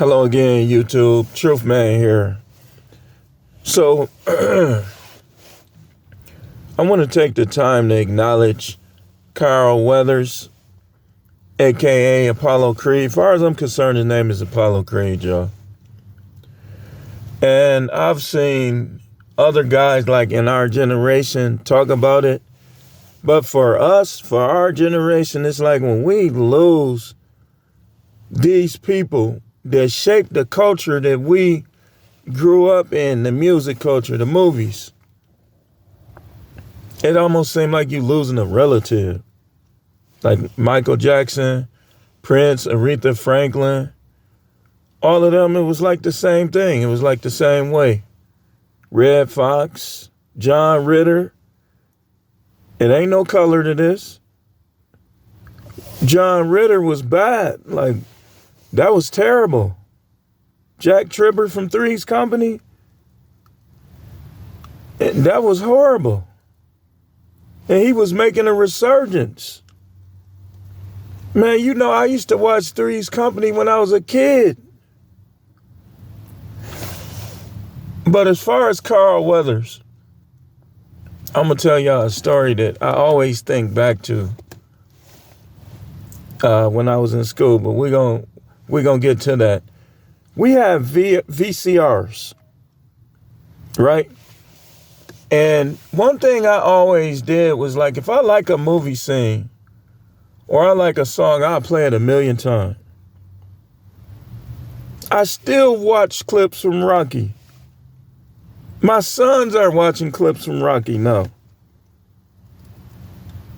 Hello again, YouTube. Truth Man here. So, I want to take the time to acknowledge Carl Weathers, a.k.a. Apollo Creed. As far as I'm concerned, his name is Apollo Creed, y'all. And I've seen other guys like in our generation talk about it. But for us, for our generation, it's like when we lose these people that shaped the culture that we grew up in, the music culture, the movies. It almost seemed like you losing a relative. Like Michael Jackson, Prince, Aretha Franklin, all of them, it was like the same thing. It was like the same way. Red Fox, John Ritter. It ain't no color to this. John Ritter was bad. Like, that was terrible. Jack Tripper from Three's Company. That was horrible. And he was making a resurgence. Man, you know, I used to watch Three's Company when I was a kid. But as far as Carl Weathers, I'm going to tell y'all a story that I always think back to when I was in school, but we're gonna get to that. We have VCRs, right? And one thing I always did was, like, if I like a movie scene or I like a song, I'll play it 1,000,000 times. I still watch clips from Rocky. My sons are watching clips from Rocky now.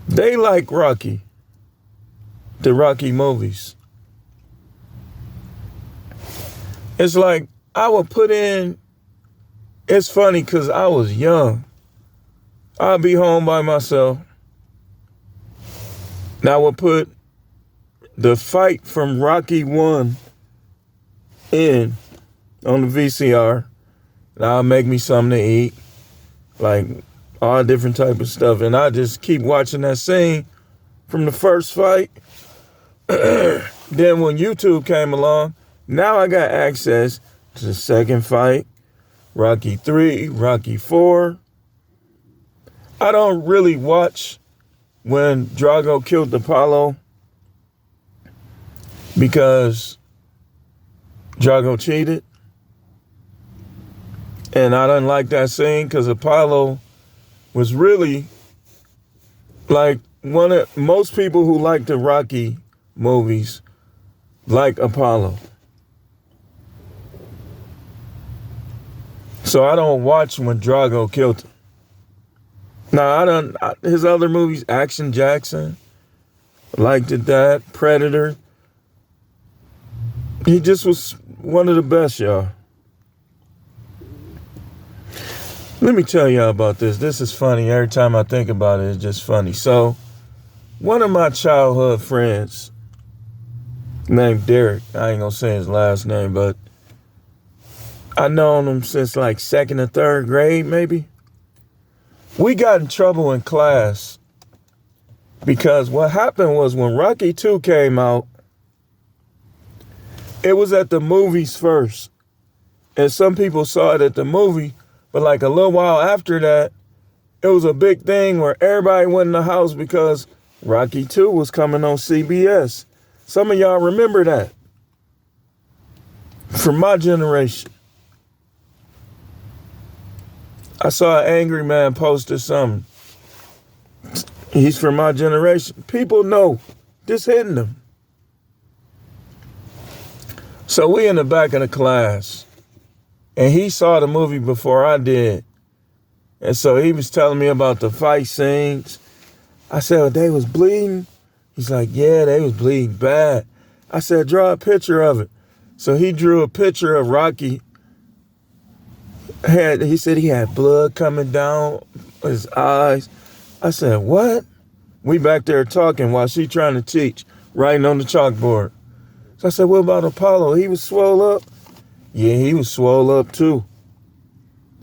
They like Rocky, the Rocky movies. It's like I would put in, it's funny because I was young. I'd be home by myself. And I would put the fight from Rocky 1 in on the VCR. And I'll make me something to eat, like all different type of stuff. And I just keep watching that scene from the first fight. Then when YouTube came along, now I got access to the second fight, Rocky 3, Rocky 4. I don't really watch when Drago killed Apollo because Drago cheated. And I didn't like that scene because Apollo was really like most people who like the Rocky movies like Apollo. So I don't watch when Drago killed him. Now, his other movies, Action Jackson, liked it that, Predator. He just was one of the best, y'all. Let me tell y'all about this. This is funny. Every time I think about it, it's just funny. So, one of my childhood friends named Derek, I ain't gonna say his last name, but I known him since like 2nd or 3rd grade, maybe. We got in trouble in class because what happened was when Rocky 2 came out, it was at the movies first. And some people saw it at the movie, but like a little while after that, it was a big thing where everybody went in the house because Rocky 2 was coming on CBS. Some of y'all remember that. From my generation. I saw an angry man posted something. He's from my generation. People know this hitting them. So we in the back of the class. And he saw the movie before I did. And so he was telling me about the fight scenes. I said, well, they was bleeding? He's like, yeah, they was bleeding bad. I said, draw a picture of it. So he drew a picture of Rocky. He said he had blood coming down his eyes. I said, what? We back there talking while she trying to teach, writing on the chalkboard. So I said, what about Apollo? He was swole up? Yeah, he was swole up too.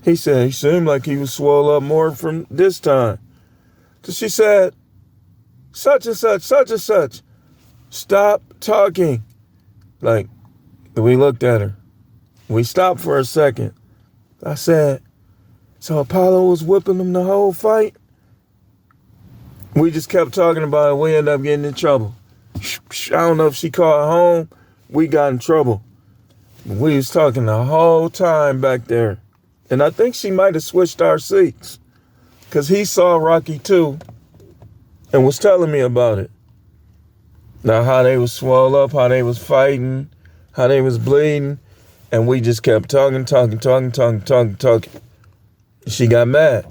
He said he seemed like he was swole up more from this time. So she said, such and such, stop talking. Like, We looked at her. We stopped for a second. I said, so Apollo was whipping them the whole fight? We just kept talking about it. We ended up getting in trouble. I don't know if she called home. We got in trouble. We was talking the whole time back there. And I think she might have switched our seats. Because he saw Rocky 2 and was telling me about it. Now how they was swole up, how they was fighting, how they was bleeding. And we just kept talking. She got mad.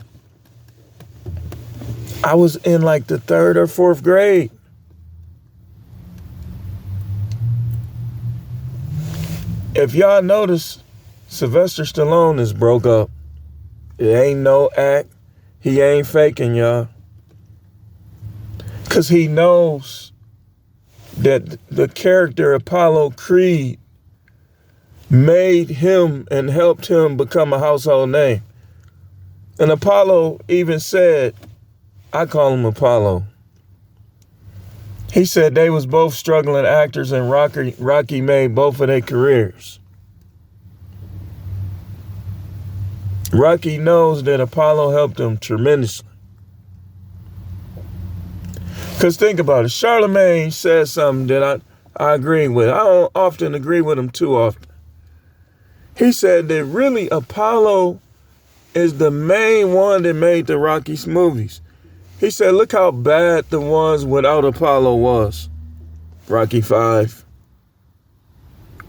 I was in like the 3rd or 4th grade. If y'all notice, Sylvester Stallone is broke up. It ain't no act. He ain't faking, y'all. Because he knows that the character Apollo Creed made him and helped him become a household name. And Apollo even said, I call him Apollo. He said they was both struggling actors and Rocky made both of their careers. Rocky knows that Apollo helped him tremendously. Because think about it, Charlemagne said something that I agree with. I don't often agree with him too often. He said that really Apollo is the main one that made the Rocky's movies. He said, look how bad the ones without Apollo was. Rocky 5.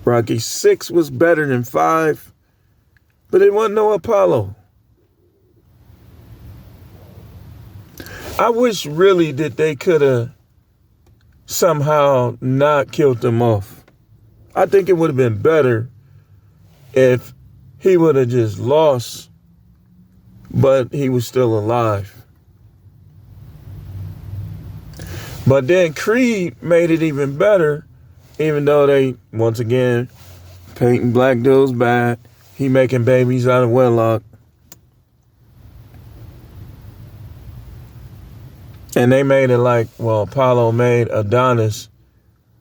Rocky 6 was better than 5, but it wasn't no Apollo. I wish really that they could have somehow not killed him off. I think it would have been better if he would have just lost, but he was still alive. But then Creed made it even better, even though they, once again, painting black dudes bad. He making babies out of wedlock. And they made it like, well, Apollo made Adonis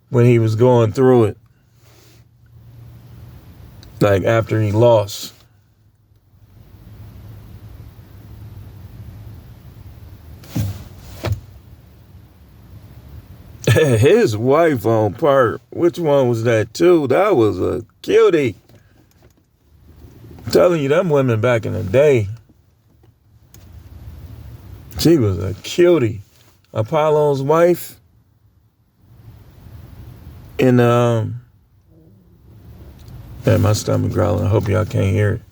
when he was going through it. Like after he lost. His wife on part, which one was that too? That was a cutie. I'm telling you, them women back in the day. She was a cutie. Apollo's wife. And man, my stomach growling. I hope y'all can't hear it.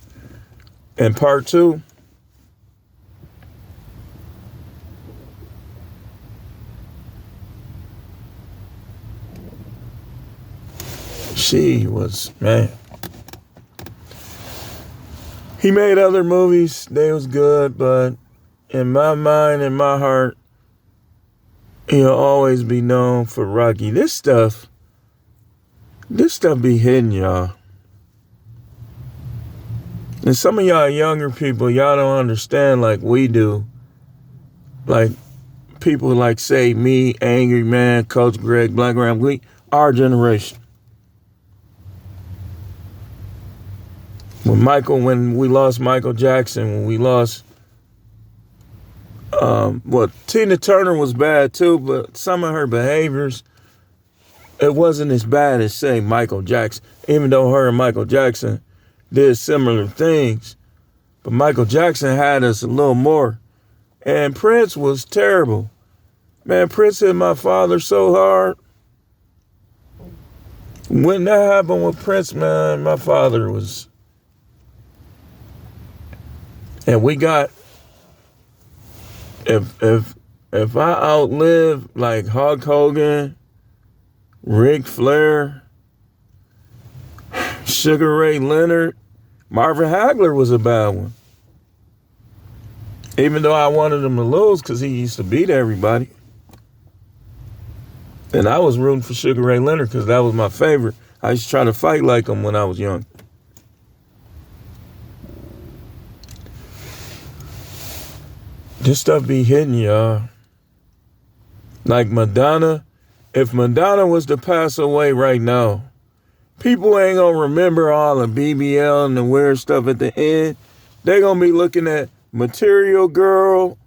And part 2. She was, man. He made other movies. They was good, but in my mind, in my heart, he'll always be known for Rocky. This stuff be hidden, y'all. And some of y'all younger people, y'all don't understand like we do. Like people like, say, me, Angry Man, Coach Greg, Black Ram, our generation. When we lost Michael Jackson, when we lost, Tina Turner was bad too, but some of her behaviors, it wasn't as bad as, say, Michael Jackson, even though her and Michael Jackson did similar things. But Michael Jackson had us a little more. And Prince was terrible. Man, Prince hit my father so hard. When that happened with Prince, man, my father was... And we got, if I outlive like Hulk Hogan, Ric Flair, Sugar Ray Leonard, Marvin Hagler was a bad one. Even though I wanted him to lose because he used to beat everybody. And I was rooting for Sugar Ray Leonard because that was my favorite. I used to try to fight like him when I was young. This stuff be hidden, y'all. Like Madonna, if Madonna was to pass away right now, People ain't gonna remember all the BBL and the weird stuff at the end. They gonna be looking at Material Girl,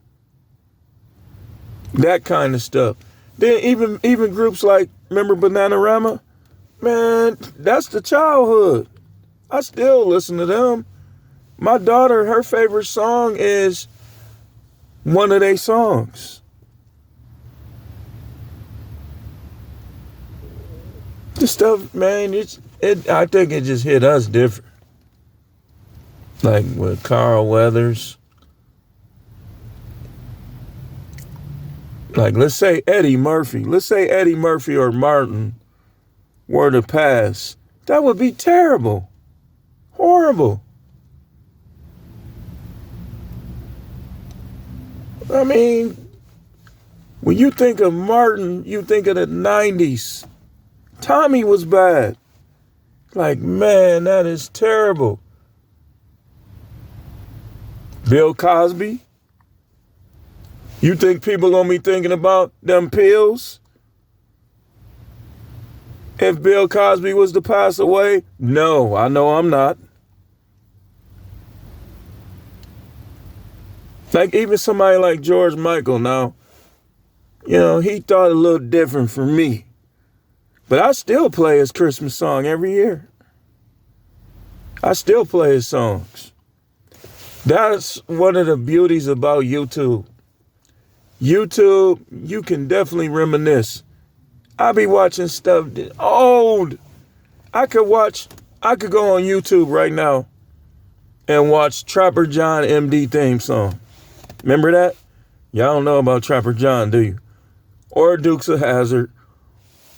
that kind of stuff. Then even groups like, remember Bananarama? Man, that's the childhood. I still listen to them. My daughter, her favorite song is one of their songs. The stuff, man, I think it just hit us different. Like with Carl Weathers. Like, let's say Eddie Murphy. Let's say Eddie Murphy or Martin were to pass. That would be terrible. Horrible. I mean, when you think of Martin, you think of the 90s. Tommy was bad. Like, man, that is terrible. Bill Cosby. You think people gonna be thinking about them pills? If Bill Cosby was to pass away? No, I know I'm not. Like even somebody like George Michael now, you know, he thought a little different from me. But I still play his Christmas song every year. I still play his songs. That's one of the beauties about YouTube. YouTube, you can definitely reminisce. I be watching stuff old. I could go on YouTube right now and watch Trapper John MD theme song. Remember that? Y'all don't know about Trapper John, do you? Or Dukes of Hazzard.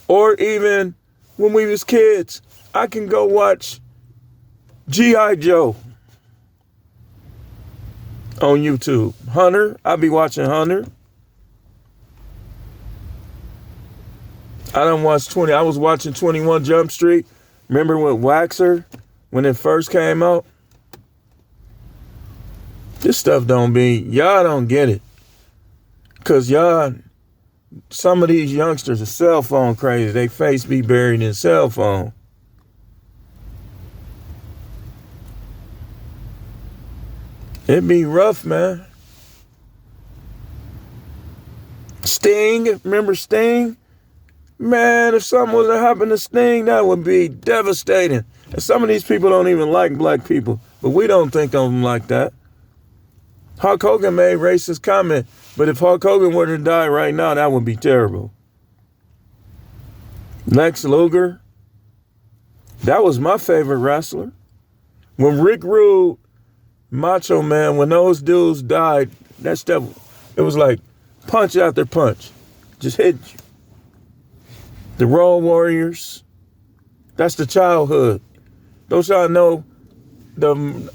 Or even when we was kids, I can go watch G.I. Joe on YouTube. Hunter, I be watching Hunter. I was watching 21 Jump Street. Remember with Waxer when it first came out? This stuff y'all don't get it. Cause some of these youngsters are cell phone crazy. They face be buried in cell phone. It'd be rough, man. Sting, remember Sting? Man, if something was to happen to Sting, that would be devastating. And some of these people don't even like black people, but we don't think of them like that. Hulk Hogan made racist comment, but if Hulk Hogan were to die right now, that would be terrible. Lex Luger, that was my favorite wrestler. When Rick Rude, Macho Man, when those dudes died, that stuff, it was like punch after punch. Just hit you. The Road Warriors, that's the childhood. Don't y'all know,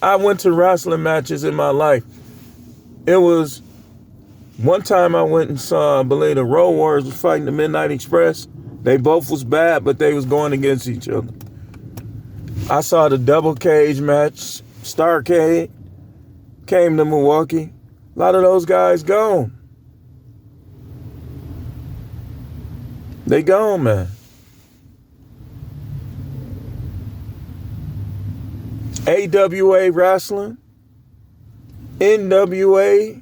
I went to wrestling matches in my life. It was, one time I went and saw, I believe the Road Warriors was fighting the Midnight Express. They both was bad, but they was going against each other. I saw the double cage match, Starrcade, came to Milwaukee. A lot of those guys gone. They gone, man. AWA Wrestling, NWA,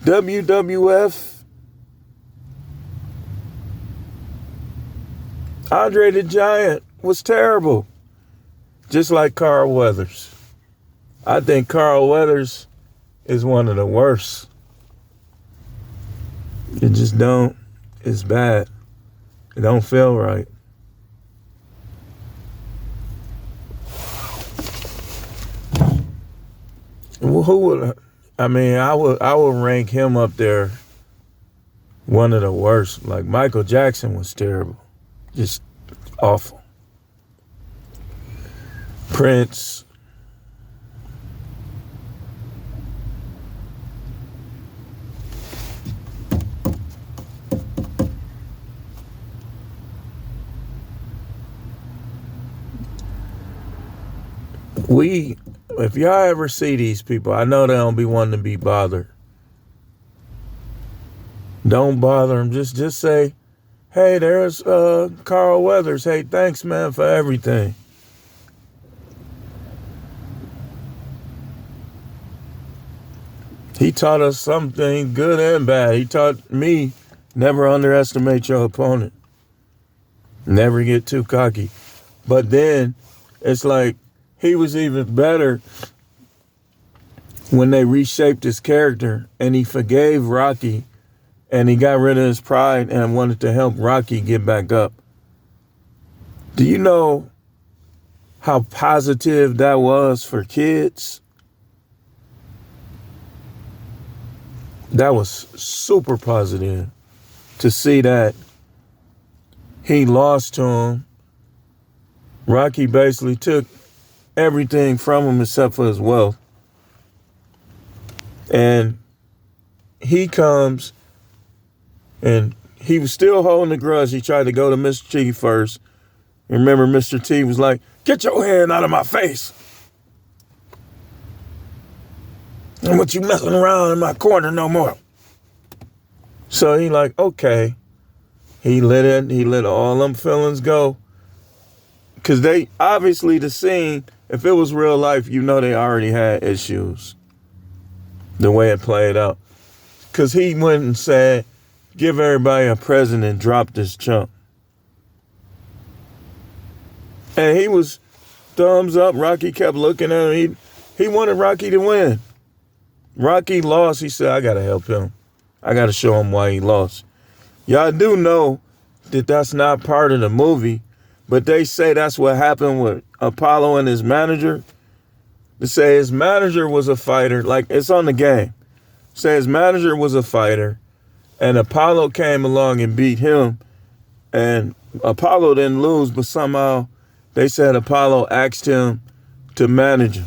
WWF, Andre the Giant was terrible. Just like Carl Weathers. I think Carl Weathers is one of the worst. It's bad. It don't feel right. I would rank him up there one of the worst. Like Michael Jackson was terrible. Just awful. Prince. If y'all ever see these people, I know they don't be wanting to be bothered. Don't bother them. Just say, Hey, there's Carl Weathers. Hey, thanks, man, for everything. He taught us something good and bad. He taught me never underestimate your opponent. Never get too cocky. But then it's like he was even better when they reshaped his character and he forgave Rocky and he got rid of his pride and wanted to help Rocky get back up. Do you know how positive that was for kids? That was super positive to see that he lost to him. Rocky basically took everything from him except for his wealth. And he comes and he was still holding the grudge. He tried to go to Mr. T first. Remember, Mr. T was like, "Get your hand out of my face. I don't want you messing around in my corner no more." So he like, okay. He let all them feelings go. Cause they, obviously the scene, if it was real life, you know they already had issues. The way it played out. Cause he went and said, give everybody a present and drop this chump. And he was thumbs up. Rocky kept looking at him. He wanted Rocky to win. Rocky lost. He said, I got to help him. I got to show him why he lost. Y'all do know that that's not part of the movie, but they say that's what happened with Apollo and his manager. They say his manager was a fighter. Like, it's on the game. Say his manager was a fighter, and Apollo came along and beat him, and Apollo didn't lose, but somehow they said Apollo asked him to manage him.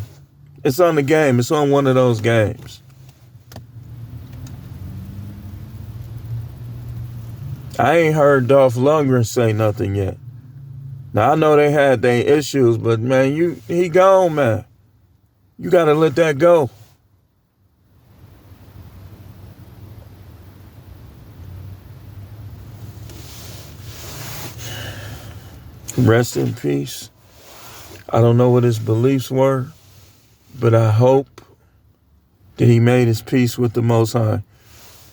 It's on the game. It's on one of those games. I ain't heard Dolph Lundgren say nothing yet. Now, I know they had their issues, but, man, he gone, man. You got to let that go. Rest in peace. I don't know what his beliefs were, but I hope that he made his peace with the Most High.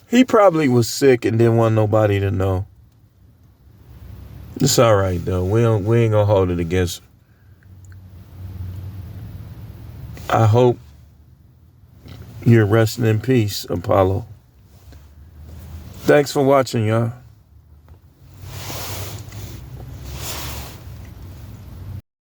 He probably was sick and didn't want nobody to know. It's all right, though. We ain't going to hold it against him. I hope you're resting in peace, Apollo. Thanks for watching, y'all.